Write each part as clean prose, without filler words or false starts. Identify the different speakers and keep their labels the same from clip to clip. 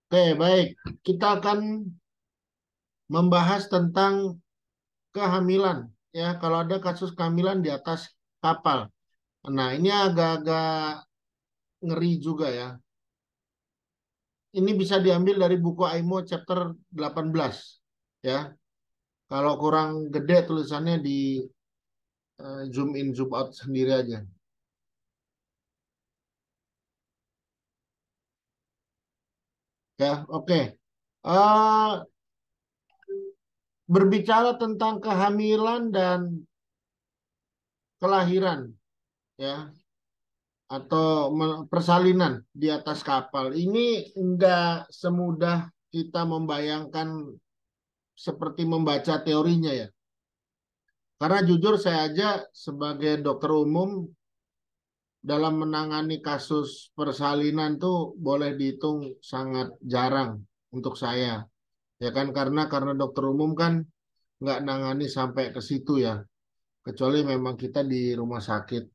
Speaker 1: Oke, baik. Kita akan membahas tentang kehamilan. Ya, kalau ada kasus kehamilan di atas kapal. Nah, ini agak-agak ngeri juga ya. Ini bisa diambil dari buku Aimo chapter 18. Ya, kalau kurang gede tulisannya di zoom in, zoom out sendiri aja. Ya, oke. Eh, Berbicara tentang kehamilan dan kelahiran, ya, atau persalinan di atas kapal. Ini enggak semudah kita membayangkan seperti membaca teorinya ya. Karena jujur saya aja sebagai dokter umum dalam menangani kasus persalinan tuh boleh dihitung sangat jarang untuk saya. Ya kan karena dokter umum kan nggak nangani sampai ke situ ya. Kecuali memang kita di rumah sakit.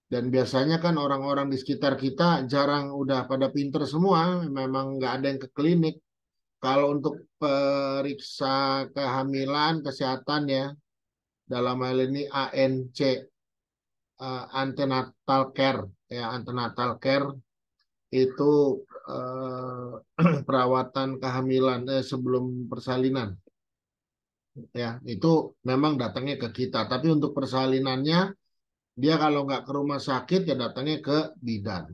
Speaker 1: Dan biasanya kan orang-orang di sekitar kita jarang udah pada pinter semua, memang nggak ada yang ke klinik. Kalau untuk periksa kehamilan, kesehatan ya, dalam hal ini ANC, antenatal care, ya antenatal care itu perawatan kehamilan sebelum persalinan, ya itu memang datangnya ke kita. Tapi untuk persalinannya, dia kalau nggak ke rumah sakit ya datangnya ke bidan.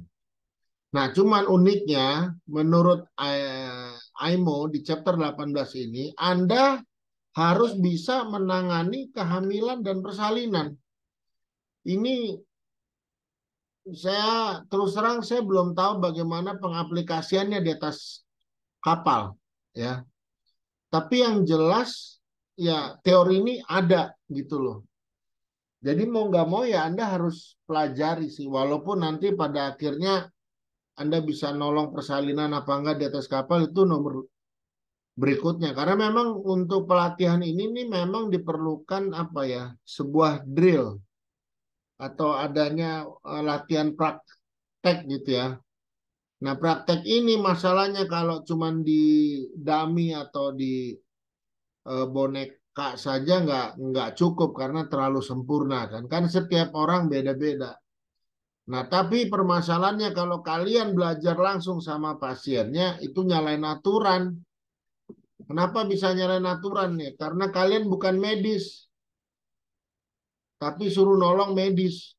Speaker 1: Nah, cuman uniknya menurut AIMO di chapter 18 ini, Anda harus bisa menangani kehamilan dan persalinan. Ini saya terus terang saya belum tahu bagaimana pengaplikasiannya di atas kapal, ya. Tapi yang jelas ya teori ini ada gitu loh. Jadi mau nggak mau ya Anda harus pelajari sih, walaupun nanti pada akhirnya Anda bisa nolong persalinan apa enggak di atas kapal itu nomor berikutnya. Karena memang untuk pelatihan ini nih memang diperlukan apa ya, sebuah drill atau adanya latihan praktek gitu ya. Nah, praktek ini masalahnya kalau cuman di dummy atau di boneka saja nggak cukup karena terlalu sempurna kan. Kan setiap orang beda-beda. Nah, tapi permasalahannya kalau kalian belajar langsung sama pasiennya itu nyalain aturan. Kenapa bisa nyalain aturan nih? Karena kalian bukan medis, tapi suruh nolong medis,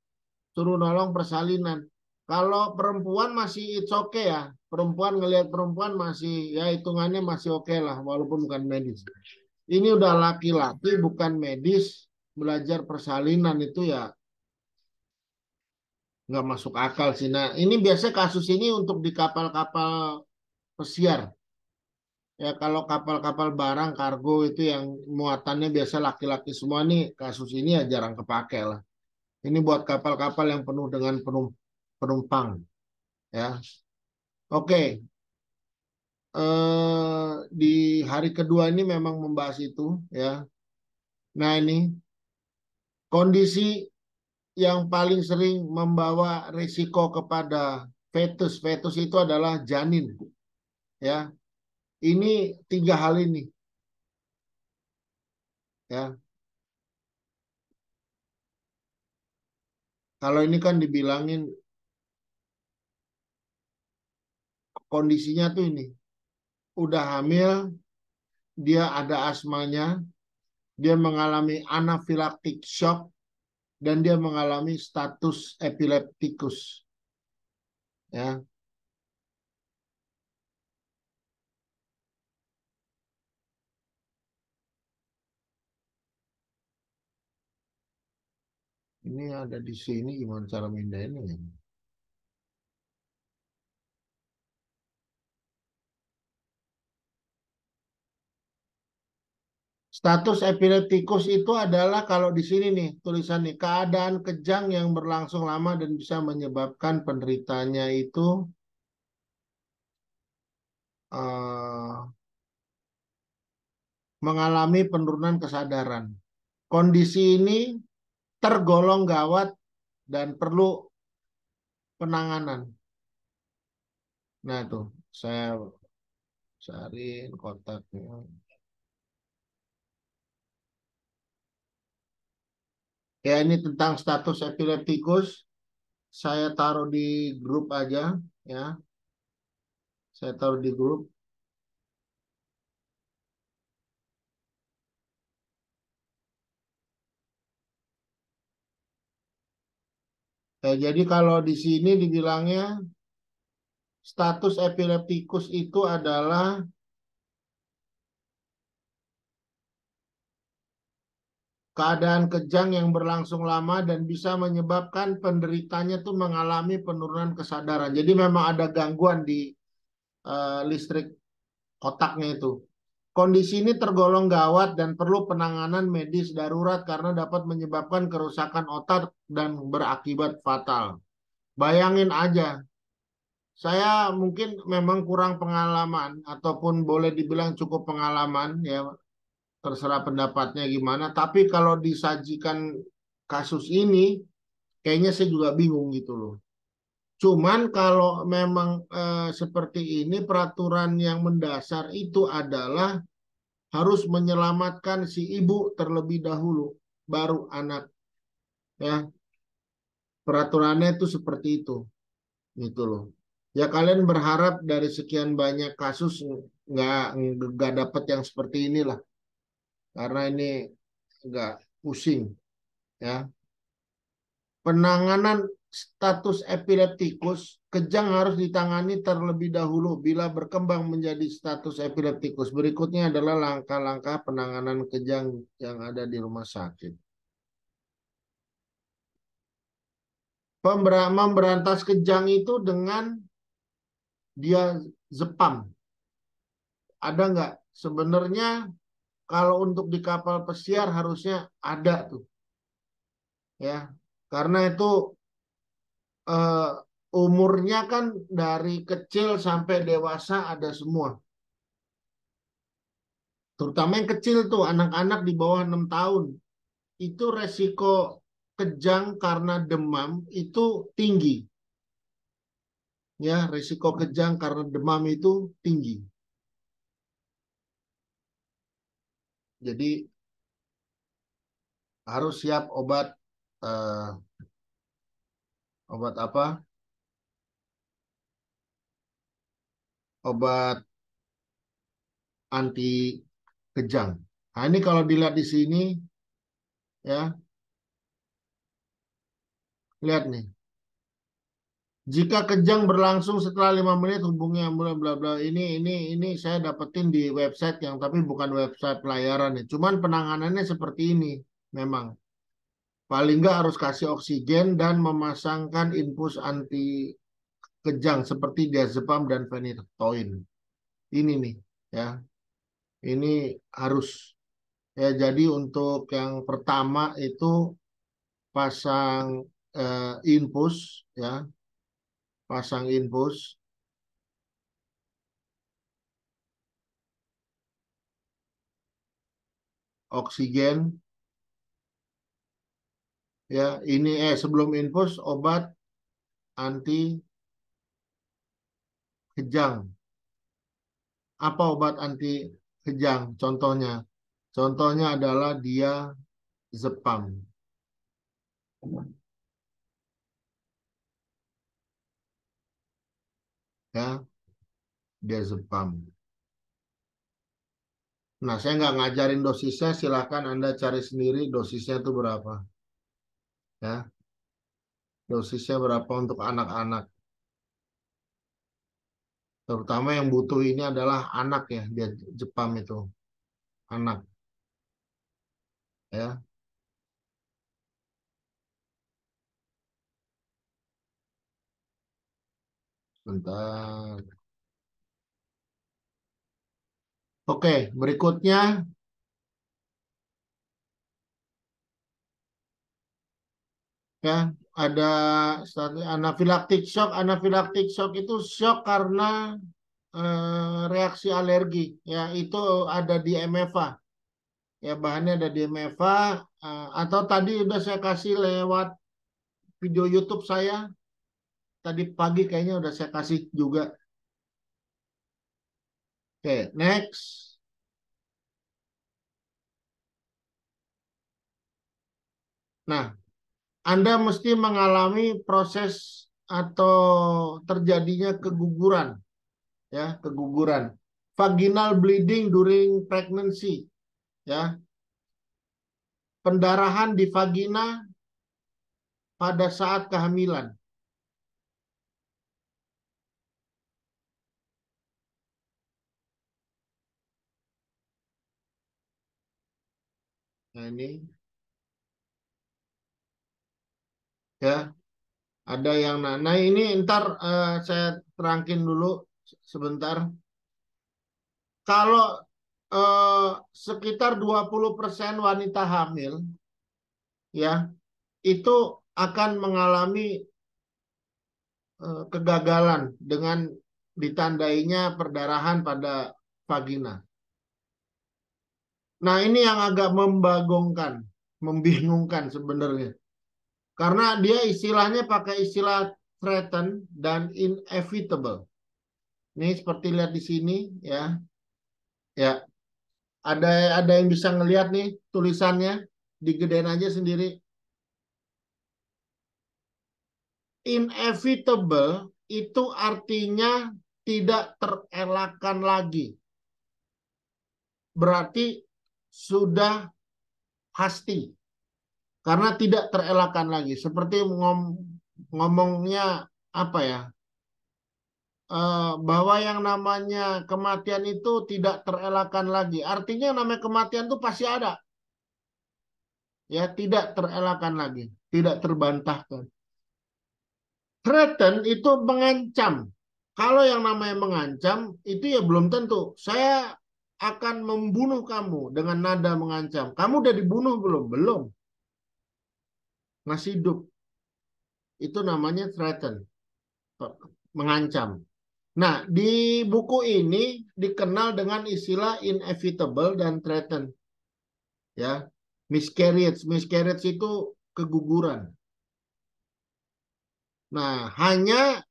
Speaker 1: suruh nolong persalinan. Kalau perempuan masih it's okay ya. Perempuan ngelihat perempuan masih ya hitungannya masih oke lah walaupun bukan medis. Ini udah laki-laki bukan medis belajar persalinan itu ya nggak masuk akal sih. Nah, ini biasa kasus ini untuk di kapal-kapal pesiar. Ya kalau kapal-kapal barang kargo itu yang muatannya biasa laki-laki semua nih kasus ini ya jarang kepake lah. Ini buat kapal-kapal yang penuh dengan penumpang ya. Oke, di hari kedua ini memang membahas itu ya. Nah ini kondisi yang paling sering membawa risiko kepada fetus. Fetus itu adalah janin ya. Ini tiga hal ini ya. Kalau ini kan dibilangin kondisinya tuh ini udah hamil, dia ada asmanya, dia mengalami anafilaktik shock, dan dia mengalami status epileptikus. Ya, ini ada di sini gimana cara mindahinnya ya? Status epileptikus itu adalah kalau di sini nih tulisannya keadaan kejang yang berlangsung lama dan bisa menyebabkan penderitanya itu eh, mengalami penurunan kesadaran. Kondisi ini tergolong gawat dan perlu penanganan. Nah tuh saya. Sarin kotaknya. Ya, ini tentang status epileptikus. Saya taruh di grup aja, ya. Saya taruh di grup. Ya, jadi kalau di sini dibilangnya status epileptikus itu adalah keadaan kejang yang berlangsung lama dan bisa menyebabkan penderitanya tuh mengalami penurunan kesadaran. Jadi memang ada gangguan di listrik otaknya itu. Kondisi ini tergolong gawat dan perlu penanganan medis darurat karena dapat menyebabkan kerusakan otak dan berakibat fatal. Bayangin aja, saya mungkin memang kurang pengalaman ataupun boleh dibilang cukup pengalaman ya, terserah pendapatnya gimana. Tapi kalau disajikan kasus ini, kayaknya saya juga bingung gitu loh. Cuman kalau memang seperti ini, peraturan yang mendasar itu adalah harus menyelamatkan si ibu terlebih dahulu, baru anak. Ya, peraturannya itu seperti itu, gitu loh. Ya kalian berharap dari sekian banyak kasus nggak nggak dapat yang seperti inilah, karena ini nggak pusing, ya. Penanganan status epileptikus kejang harus ditangani terlebih dahulu bila berkembang menjadi status epileptikus. Berikutnya adalah langkah-langkah penanganan kejang yang ada di rumah sakit. Memberantas kejang itu dengan dia zepam. Ada nggak? Sebenarnya kalau untuk di kapal pesiar harusnya ada tuh, ya. Karena itu eh, umurnya kan dari kecil sampai dewasa ada semua. Terutama yang kecil tuh, anak-anak di bawah 6 tahun. Itu resiko kejang karena demam itu tinggi. Ya, resiko kejang karena demam itu tinggi. Jadi harus siap obat eh, obat apa? Obat anti kejang. Nah, ini kalau dilihat di sini ya, lihat nih. Jika kejang berlangsung setelah 5 menit hubungi ambulans bla bla. Ini saya dapetin di website yang tapi bukan website pelayaran ya. Cuman penanganannya seperti ini memang. Paling nggak harus kasih oksigen dan memasangkan infus anti kejang seperti diazepam dan phenytoin. Ini nih ya. Ini harus ya. Jadi untuk yang pertama itu pasang infus ya, pasang infus oksigen ya. Ini sebelum infus obat anti kejang. Apa obat anti kejang? Contohnya, contohnya adalah dia zepam ya, dia zepam. Nah, saya nggak ngajarin dosisnya, silakan Anda cari sendiri dosisnya itu berapa ya. Dosisnya berapa untuk anak-anak. Terutama yang butuh ini adalah anak ya, dia Jepam itu anak ya. Bentar. Oke, berikutnya ya ada anafilaktik shock. Anafilaktik shock itu shock karena reaksi alergi ya, itu ada di MFA ya, bahannya ada di MFA atau tadi udah saya kasih lewat video YouTube saya tadi pagi, kayaknya udah saya kasih juga Oke, next. Nah, Anda mesti mengalami proses atau terjadinya keguguran, ya, keguguran. Vaginal bleeding during pregnancy, ya. Pendarahan di vagina pada saat kehamilan. Nah, ini ya, ada yang nah ini ntar saya terangkin dulu sebentar. Kalau eh, sekitar 20% wanita hamil ya itu akan mengalami kegagalan dengan ditandainya perdarahan pada vagina. Nah, ini yang agak membagongkan, membingungkan sebenarnya. Karena dia istilahnya pakai istilah threaten dan inevitable. Ini seperti lihat di sini ya. Ya, ada yang bisa ngelihat nih tulisannya, digedein aja sendiri. Inevitable itu artinya tidak terelakkan lagi. Berarti sudah pasti. Karena tidak terelakkan lagi. Seperti ngomongnya apa ya? Bahwa yang namanya kematian itu tidak terelakkan lagi. Artinya namanya kematian itu pasti ada. Ya, tidak terelakkan lagi, tidak terbantahkan. Threaten itu mengancam. Kalau yang namanya mengancam itu ya belum tentu. Saya akan membunuh kamu dengan nada mengancam. Kamu udah dibunuh belum? Belum. Masih hidup. Itu namanya threaten, mengancam. Nah, di buku ini dikenal dengan istilah inevitable dan threaten. Ya, miscarriage. Miscarriage itu keguguran. Nah, hanya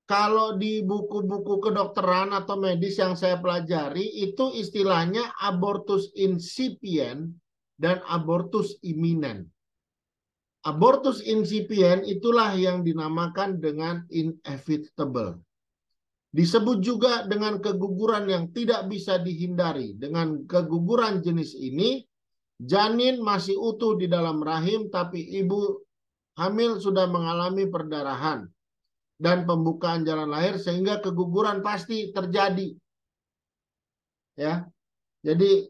Speaker 1: kalau di buku-buku kedokteran atau medis yang saya pelajari, itu istilahnya abortus incipient dan abortus imminent. Abortus incipient itulah yang dinamakan dengan inevitable. Disebut juga dengan keguguran yang tidak bisa dihindari. Dengan keguguran jenis ini, janin masih utuh di dalam rahim, tapi ibu hamil sudah mengalami perdarahan dan pembukaan jalan lahir sehingga keguguran pasti terjadi. Ya, jadi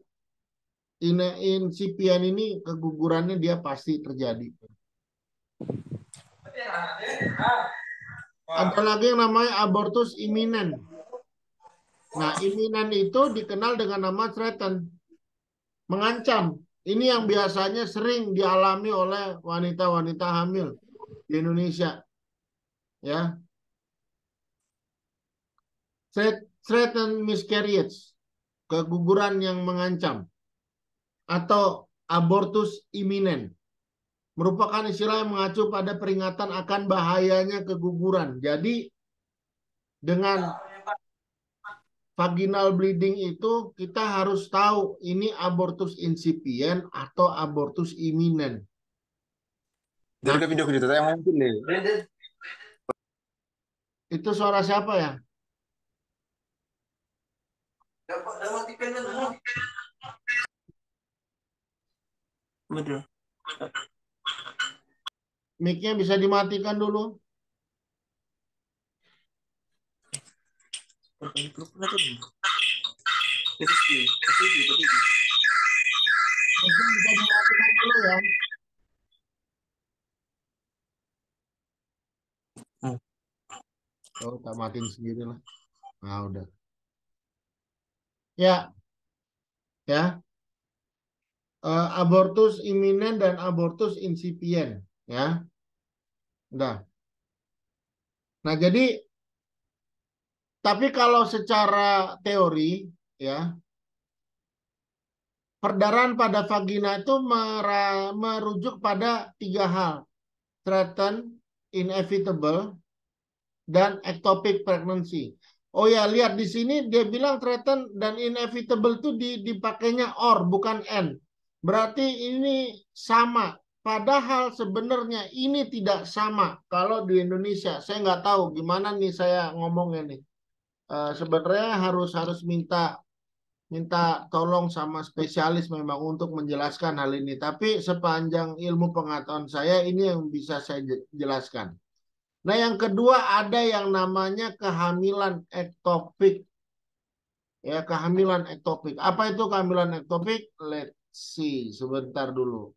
Speaker 1: incipient ini kegugurannya dia pasti terjadi. Ada lagi yang namanya abortus imminent. Nah, imminent itu dikenal dengan nama threaten, mengancam. Ini yang biasanya sering dialami oleh wanita-wanita hamil di Indonesia. Ya, threaten miscarriage, keguguran yang mengancam, atau abortus imminent, merupakan istilah yang mengacu pada peringatan akan bahayanya keguguran. Jadi dengan vaginal bleeding itu kita harus tahu ini abortus incipient atau abortus imminent.
Speaker 2: Dari ke video kita yang mungkin deh.
Speaker 1: Itu suara siapa ya?
Speaker 2: Betul.
Speaker 1: Mic-nya bisa dimatikan dulu. Mic-nya bisa dimatikan dulu ya. Oh, tak matiin sendiri lah. Nah, udah. Ya, ya. Abortus imminent dan abortus incipient, ya. Udah. Nah, jadi tapi kalau secara teori, ya, perdarahan pada vagina itu merujuk pada 3 hal. Threaten, inevitable, dan ectopic pregnancy. Oh ya, lihat di sini dia bilang threaten dan inevitable itu dipakainya or bukan and. Berarti ini sama. Padahal sebenarnya ini tidak sama. Kalau di Indonesia, saya nggak tahu gimana nih saya ngomongnya nih. Sebenarnya harus harus minta minta tolong sama spesialis memang untuk menjelaskan hal ini. Tapi sepanjang ilmu pengetahuan saya ini yang bisa saya jelaskan. Nah, yang kedua ada yang namanya kehamilan ektopik. Ya, kehamilan ektopik. Apa itu kehamilan ektopik? Let's see, sebentar dulu.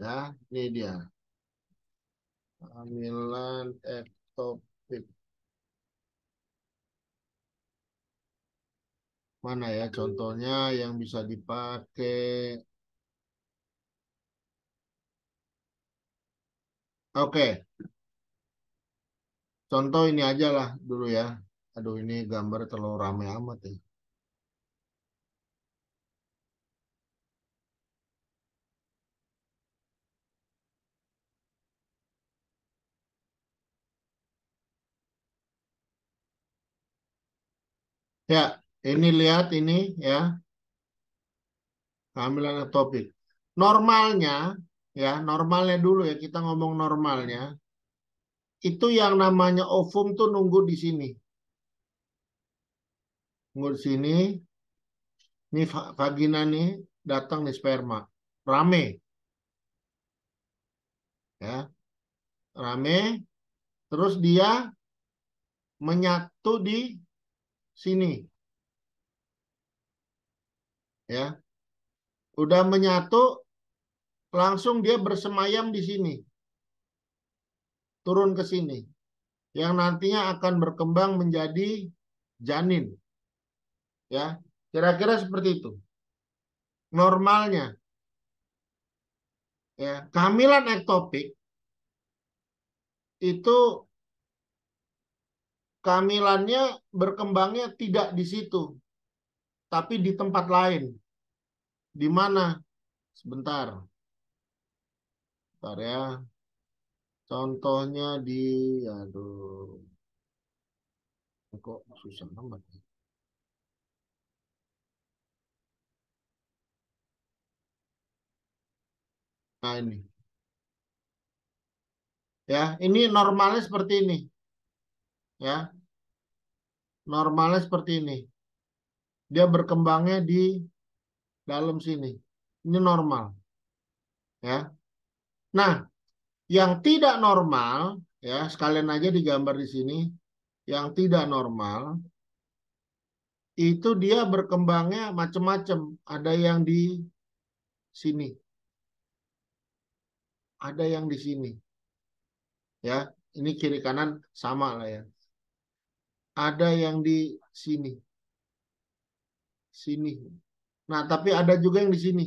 Speaker 1: Ya, ini dia. Kehamilan ektopik. Mana ya contohnya yang bisa dipakai? Oke, contoh ini aja lah dulu ya. Aduh, ini gambar terlalu rame amat ya. Ya, ini lihat ini ya, kehamilan ektopik. Normalnya, ya, normalnya dulu ya, kita ngomong normalnya, itu yang namanya ovum tuh nunggu di sini. Nunggu di sini, ini vagina nih, datang nih sperma. Rame, ya, rame. Terus dia menyatu di sini, ya. Udah menyatu, langsung dia bersemayam di sini, turun ke sini. Yang nantinya akan berkembang menjadi janin, ya. Kira-kira seperti itu. Normalnya, ya. Kehamilan ektopik itu kehamilannya berkembangnya tidak di situ, tapi di tempat lain. Di mana? Sebentar. Bentar ya. Contohnya di, aduh, kok susah banget. Nah ini, ya, ini normalnya seperti ini, ya, normalnya seperti ini. Dia berkembangnya di dalam sini. Ini normal, ya. Nah, yang tidak normal, ya, sekalian aja digambar di sini. Yang tidak normal itu dia berkembangnya macam-macam. Ada yang di sini, ada yang di sini, ya. Ini kiri kanan sama lah ya. Ada yang di sini, sini. Nah, tapi ada juga yang di sini,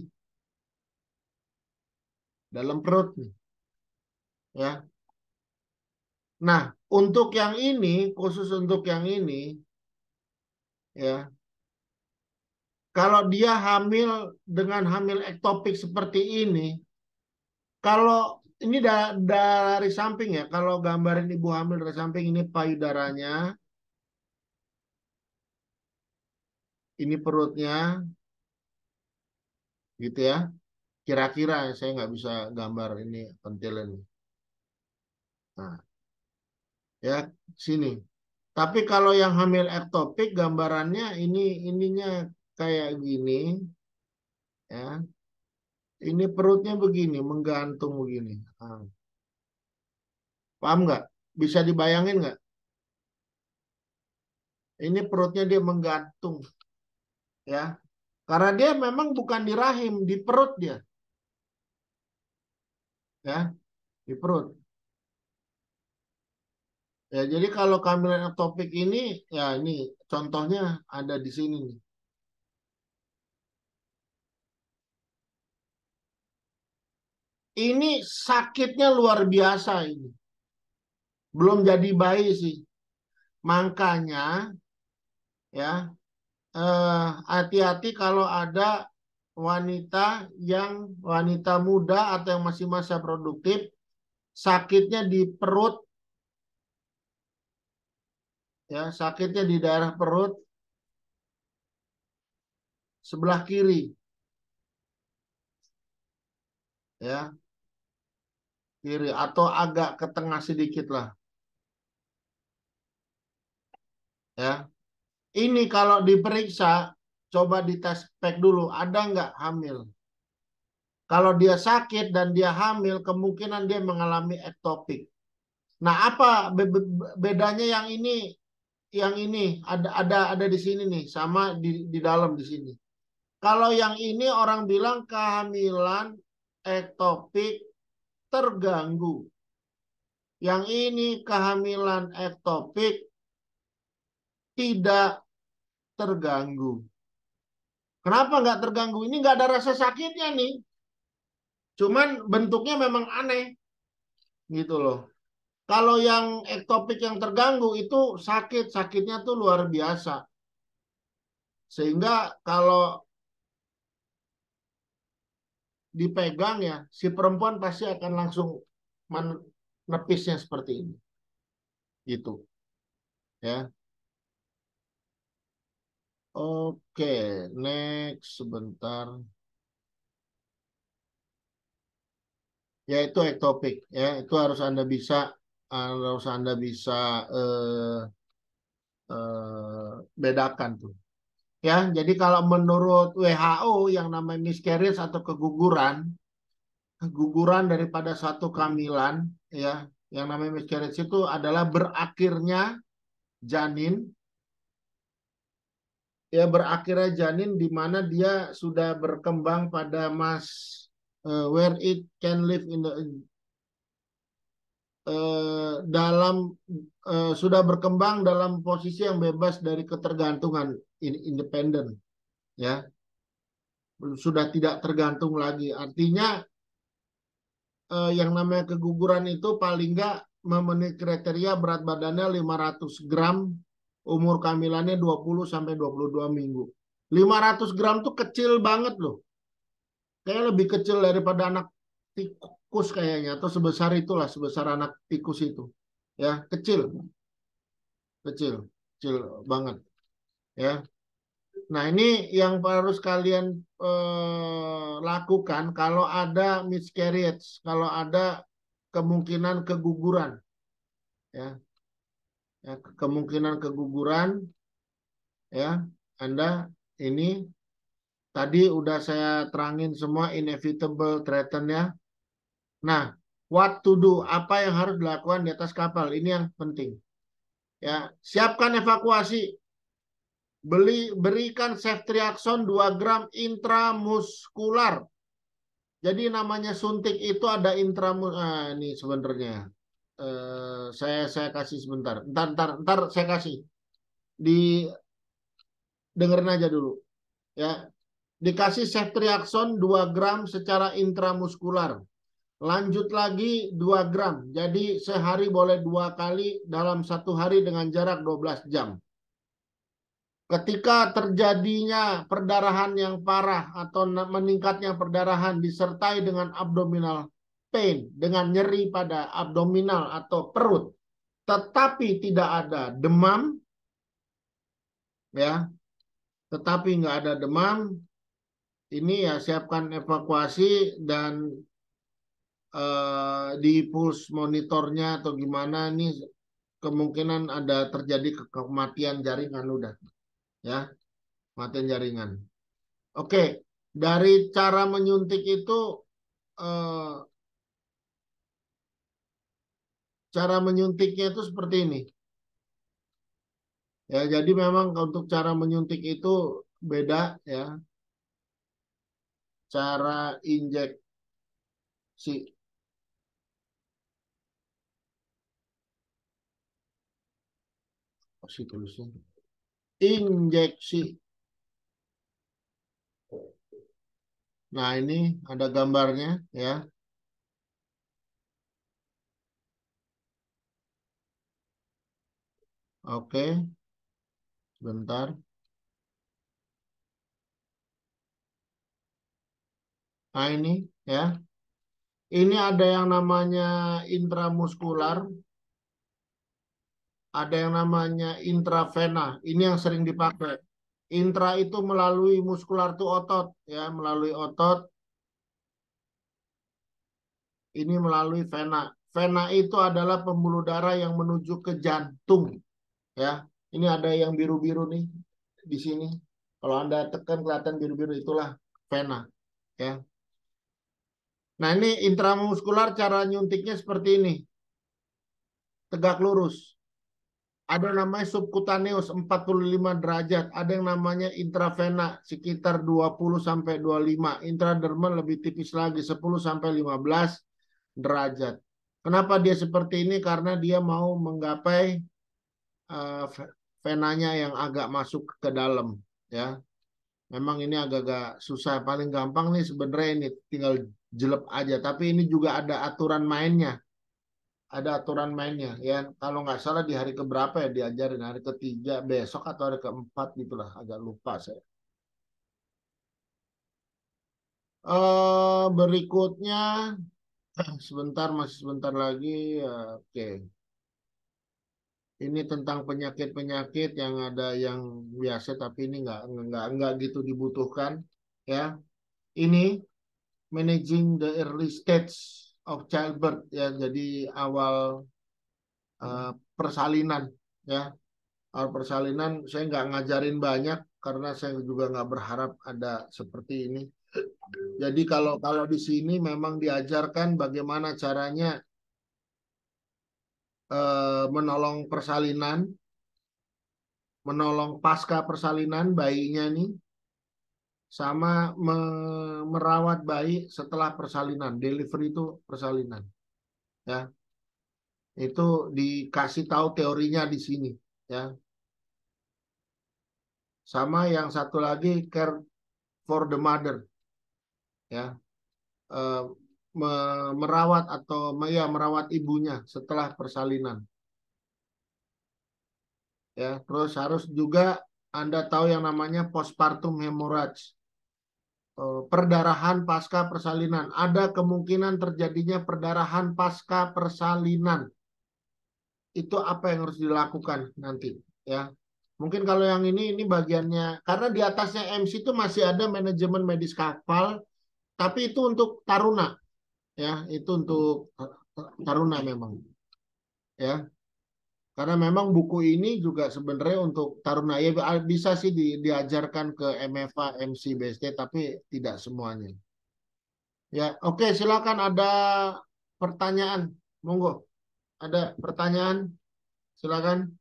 Speaker 1: dalam perut nih, ya. Nah, untuk yang ini, khusus untuk yang ini, ya, kalau dia hamil dengan hamil ektopik seperti ini, kalau ini dari samping ya, kalau gambarin ibu hamil dari samping ini payudaranya, ini perutnya, gitu ya. Kira-kira saya nggak bisa gambar ini pentilnya nih. Nah, ya sini. Tapi kalau yang hamil ektopik gambarannya ininya kayak gini, ya. Ini perutnya begini, menggantung begini. Nah, paham nggak? Bisa dibayangin nggak? Ini perutnya dia menggantung, ya. Karena dia memang bukan di rahim, di perut dia, ya, di perut. Ya, jadi kalau kehamilan ektopik ini, ya ini contohnya ada di sini nih. Ini sakitnya luar biasa ini. Belum jadi bayi sih. Makanya ya hati-hati kalau ada wanita yang wanita muda atau yang masih masa produktif sakitnya di perut ya, sakitnya di daerah perut sebelah kiri, ya, kiri atau agak ke tengah sedikit lah, ya. Ini kalau diperiksa, coba dites pack dulu, ada nggak hamil. Kalau dia sakit dan dia hamil, kemungkinan dia mengalami ektopik. Nah, apa bedanya yang ini ada di sini nih, sama di dalam di sini. Kalau yang ini orang bilang kehamilan ektopik terganggu. Yang ini kehamilan ektopik tidak terganggu. Kenapa nggak terganggu? Ini nggak ada rasa sakitnya nih. Cuman bentuknya memang aneh gitu loh. Kalau yang ektopik yang terganggu itu sakitnya tuh luar biasa. Sehingga kalau dipegang ya, si perempuan pasti akan langsung menepisnya seperti ini. Gitu ya. Oke, next sebentar. Ya itu ektopik ya, itu harus Anda bisa eh, bedakan tuh. Ya, jadi kalau menurut WHO yang namanya miscarriage atau keguguran daripada satu kehamilan ya, yang namanya miscarriage itu adalah berakhirnya janin, ya berakhirnya janin di mana dia sudah berkembang pada where it can live in the dalam sudah berkembang dalam posisi yang bebas dari ketergantungan, independen ya, sudah tidak tergantung lagi. Artinya yang namanya keguguran itu paling nggak memenuhi kriteria berat badannya 500 gram, umur kehamilannya 20 sampai 22 minggu. 500 gram tuh kecil banget loh. Kayaknya lebih kecil daripada anak tikus kayaknya, atau sebesar itulah, sebesar anak tikus itu. Ya, kecil, kecil, kecil banget ya. Nah, ini yang harus kalian lakukan kalau ada miscarriage, kalau ada kemungkinan keguguran ya. Ya, kemungkinan keguguran ya. Anda ini tadi udah saya terangin semua inevitable threaten ya. Nah, what to do? Apa yang harus dilakukan di atas kapal? Ini yang penting. Ya, siapkan evakuasi. Berikan ceftriaxone 2 gram intramuskular. Jadi namanya suntik itu ada intramus. Ini sebenarnya. Saya kasih sebentar. Ntar saya kasih. Dengerin aja dulu. Ya, dikasih ceftriaxone 2 gram secara intramuskular. Lanjut lagi 2 gram. Jadi sehari boleh 2 kali dalam 1 hari dengan jarak 12 jam. Ketika terjadinya perdarahan yang parah atau meningkatnya perdarahan disertai dengan abdominal pain, dengan nyeri pada abdominal atau perut, tetapi tidak ada demam, ya, tetapi nggak ada demam, ini ya siapkan evakuasi dan di pulse monitornya atau gimana nih, kemungkinan ada terjadi kematian jaringan udah ya, kematian jaringan. Oke, dari cara menyuntik itu eh, cara menyuntiknya itu seperti ini. Ya, jadi memang untuk cara menyuntik itu beda ya. Cara injeksi, apa sih tulisnya? Injeksi. Nah, ini ada gambarnya ya. Oke, sebentar. Nah, ini ya. Ini ada yang namanya intramuskular. ada yang namanya intravena. Ini yang sering dipakai. Intra itu melalui muskular tuh otot, ya, melalui otot. Ini melalui vena. Vena itu adalah pembuluh darah yang menuju ke jantung, ya. Ini ada yang biru-biru nih di sini. Kalau Anda tekan kelihatan biru-biru, itulah vena, ya. Nah, ini intramuskular, cara nyuntiknya seperti ini. Tegak lurus. Ada namanya subkutaneus 45 derajat, ada yang namanya intravena sekitar 20 sampai 25, intradermal lebih tipis lagi 10 sampai 15 derajat. Kenapa dia seperti ini? Karena dia mau menggapai uh, venanya yang agak masuk ke dalam, ya. Memang ini agak-agak susah. Paling gampang nih sebenarnya ini tinggal jelek aja, tapi ini juga ada aturan mainnya. Ada aturan mainnya, ya. Kalau nggak salah di hari keberapa ya diajarin, hari ketiga besok atau hari keempat gitulah, agak lupa saya. Berikutnya sebentar, masih sebentar lagi. Oke, ini tentang penyakit-penyakit yang ada yang biasa tapi ini nggak gitu dibutuhkan, ya. Ini managing the early stage of childbirth, ya, jadi awal persalinan, ya. Persalinan saya nggak ngajarin banyak karena saya juga nggak berharap ada seperti ini. Jadi kalau kalau di sini memang diajarkan bagaimana caranya menolong persalinan, menolong pasca persalinan bayinya nih, sama merawat bayi setelah persalinan. Delivery itu persalinan, ya. Itu dikasih tahu teorinya di sini, ya. Sama yang satu lagi care for the mother, ya. eh, Merawat atau ya merawat ibunya setelah persalinan, ya. Terus harus juga Anda tahu yang namanya postpartum hemorrhage, perdarahan pasca persalinan. Ada kemungkinan terjadinya perdarahan pasca persalinan. Itu apa yang harus dilakukan nanti, ya. Mungkin kalau yang ini bagiannya, karena di atasnya MC itu masih ada manajemen medis kapal, tapi itu untuk taruna, ya. Itu untuk taruna memang, ya. Karena memang buku ini juga sebenarnya untuk taruna, ya, bisa sih diajarkan ke MFA, MC, BST, tapi tidak semuanya. Ya, oke, silakan ada pertanyaan. Monggo, ada pertanyaan, silakan.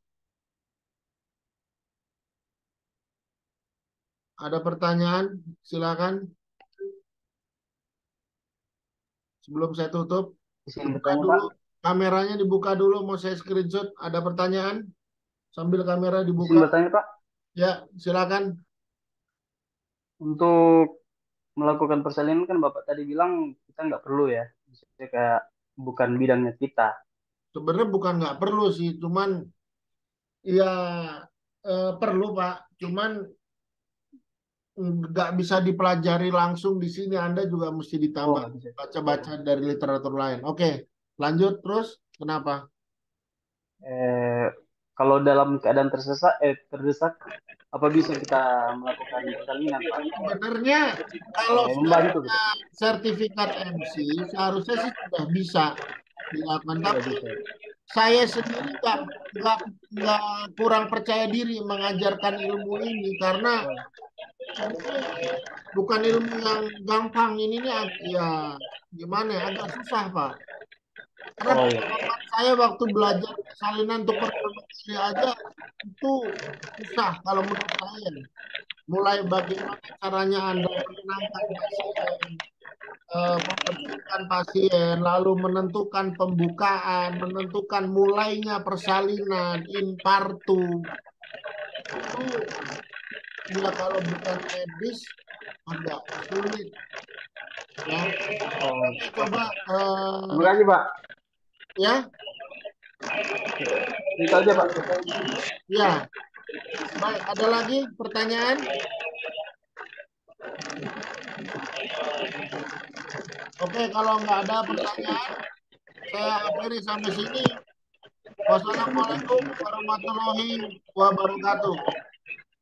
Speaker 1: Ada pertanyaan, silakan. Sebelum saya tutup,
Speaker 3: Bisa
Speaker 1: dibuka
Speaker 3: bertanya Pak?
Speaker 1: dulu kameranya, dibuka dulu. Mau saya screenshot. Ada pertanyaan? Sambil kamera
Speaker 3: Izin
Speaker 1: dibuka.
Speaker 3: bertanya Pak,
Speaker 1: Ya, silakan.
Speaker 3: untuk melakukan persalinan kan Bapak tadi bilang kita nggak perlu ya, misalnya kayak bukan bidangnya kita.
Speaker 1: Sebenarnya bukan nggak perlu sih, cuman ya perlu Pak. Cuman nggak bisa dipelajari langsung di sini. Anda juga mesti
Speaker 3: Oh
Speaker 1: ditambah
Speaker 3: nggak bisa.
Speaker 1: baca-baca dari literatur lain. Oke, lanjut terus. Kenapa?
Speaker 3: Eh, Kalau dalam keadaan terdesak, apa bisa kita melakukan persalinan Pak?
Speaker 1: Sebenarnya kalau
Speaker 3: Membantu gitu.
Speaker 1: sertifikat MC seharusnya sih sudah bisa dilakukan.
Speaker 3: Sudah
Speaker 1: Tapi
Speaker 3: bisa.
Speaker 1: saya sendiri nggak nggak kurang percaya diri mengajarkan ilmu ini karena
Speaker 3: Oh,
Speaker 1: ini bukan ilmu yang gampang. Ini nih ya gimana ya, agak susah Pak. Karena
Speaker 3: oh iya.
Speaker 1: pengalaman saya waktu belajar salinan untuk pertama kali aja itu susah kalau menurut saya. Mulai bagaimana caranya Anda menenangkan pasien, membersihkan pasien, lalu menentukan pembukaan, menentukan mulainya persalinan, infartu. Itu ya kalau bukan medis agak sulit, ya.
Speaker 3: Oh,
Speaker 1: Oke, coba
Speaker 3: terima kasih Pak.
Speaker 1: ya,
Speaker 3: Itu aja Pak.
Speaker 1: ya. Baik, ada lagi pertanyaan? Oke, kalau nggak ada pertanyaan, saya akhiri sampai sini. Wassalamualaikum warahmatullahi wabarakatuh.